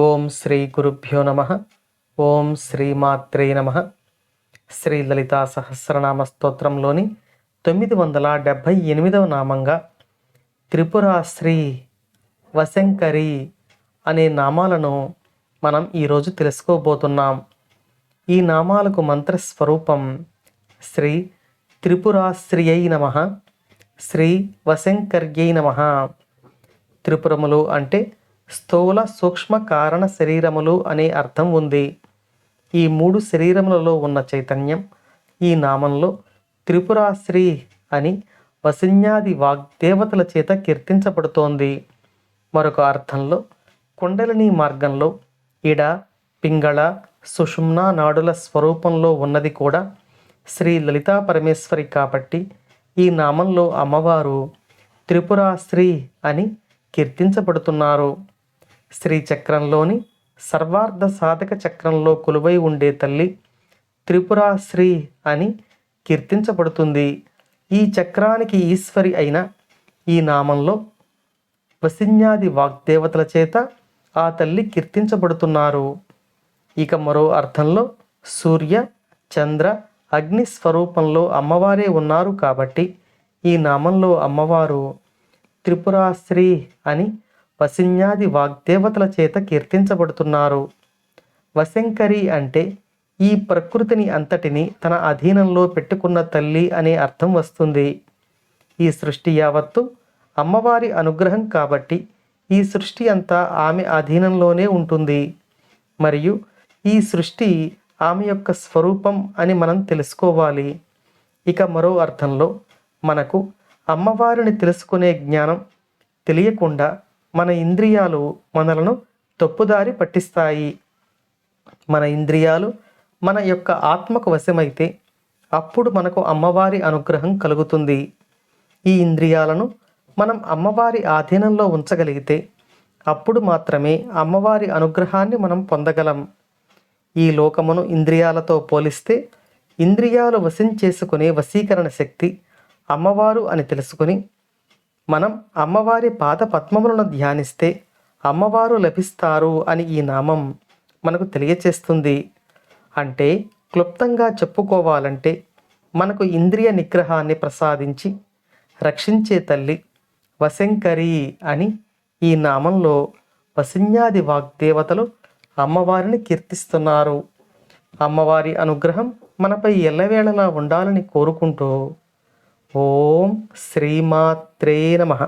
ఓం శ్రీ గురుభ్యో నమ. ఓం శ్రీమాత్రే నమ. శ్రీ లలితా సహస్రనామ స్తోత్రంలోని 978వ నామంగా త్రిపురాశ్రీ వశంకరి అనే నామాలను మనం ఈరోజు తెలుసుకోబోతున్నాం. ఈ నామాలకు మంత్రస్వరూపం శ్రీ త్రిపురాశ్రియై నమః, శ్రీ వశంకర్యై నమః. త్రిపురములు అంటే స్థూల సూక్ష్మ కారణ శరీరములు అనే అర్థం ఉంది. ఈ 3 శరీరములలో ఉన్న చైతన్యం ఈ నామంలో త్రిపురాశ్రీ అని వసిన్యాది వాగ్దేవతల చేత కీర్తించబడుతోంది. మరొక అర్థంలో కుండలిని మార్గంలో ఇడ, పింగళ, సుషుమ్నా నాడుల స్వరూపంలో ఉన్నది కూడా శ్రీ లలితా పరమేశ్వరి కాబట్టి ఈ నామంలో అమ్మవారు త్రిపురాశ్రీ అని కీర్తించబడుతున్నారు. శ్రీచక్రంలోని సర్వార్థ సాధక చక్రంలో కొలువై ఉండే తల్లి త్రిపురాశ్రీ అని కీర్తించబడుతుంది. ఈ చక్రానికి ఈశ్వరి అయిన ఈ నామంలో వసిన్యాది వాగ్దేవతల చేత ఆ తల్లి కీర్తించబడుతున్నారు. ఇక మరో అర్థంలో సూర్య, చంద్ర, అగ్ని స్వరూపంలో అమ్మవారే ఉన్నారు కాబట్టి ఈ నామంలో అమ్మవారు త్రిపురాశ్రీ అని వసిన్యాది వాగ్దేవతల చేత కీర్తించబడుతున్నారు. వశంకరి అంటే ఈ ప్రకృతిని అంతటిని తన అధీనంలో పెట్టుకున్న తల్లి అనే అర్థం వస్తుంది. ఈ సృష్టి యావత్తు అమ్మవారి అనుగ్రహం కాబట్టి ఈ సృష్టి అంతా ఆమె అధీనంలోనే ఉంటుంది. మరియు ఈ సృష్టి ఆమె యొక్క స్వరూపం అని మనం తెలుసుకోవాలి. ఇక మరో అర్థంలో మనకు అమ్మవారిని తెలుసుకునే జ్ఞానం తెలియకుండా మన ఇంద్రియాలు మనలను తప్పుదారి పట్టిస్తాయి. మన ఇంద్రియాలు మన యొక్క ఆత్మకు వశమైతే అప్పుడు మనకు అమ్మవారి అనుగ్రహం కలుగుతుంది. ఈ ఇంద్రియాలను మనం అమ్మవారి ఆధీనంలో ఉంచగలిగితే అప్పుడు మాత్రమే అమ్మవారి అనుగ్రహాన్ని మనం పొందగలం. ఈ లోకమును ఇంద్రియాలతో పోలిస్తే ఇంద్రియాలు వశం చేసుకునే వశీకరణ శక్తి అమ్మవారు అని తెలుసుకుని మనం అమ్మవారి పాద పద్మములను ధ్యానిస్తే అమ్మవారు లభిస్తారు అని ఈ నామం మనకు తెలియచేస్తుంది. అంటే క్లుప్తంగా చెప్పుకోవాలంటే మనకు ఇంద్రియ నిగ్రహాన్ని ప్రసాదించి రక్షించే తల్లి వశంకరి అని ఈ నామంలో వసిన్యాది వాగ్దేవతలు అమ్మవారిని కీర్తిస్తున్నారు. అమ్మవారి అనుగ్రహం మనపై ఎల్లవేళలా ఉండాలని కోరుకుంటూ ఓం శ్రీమాత్రే నమః.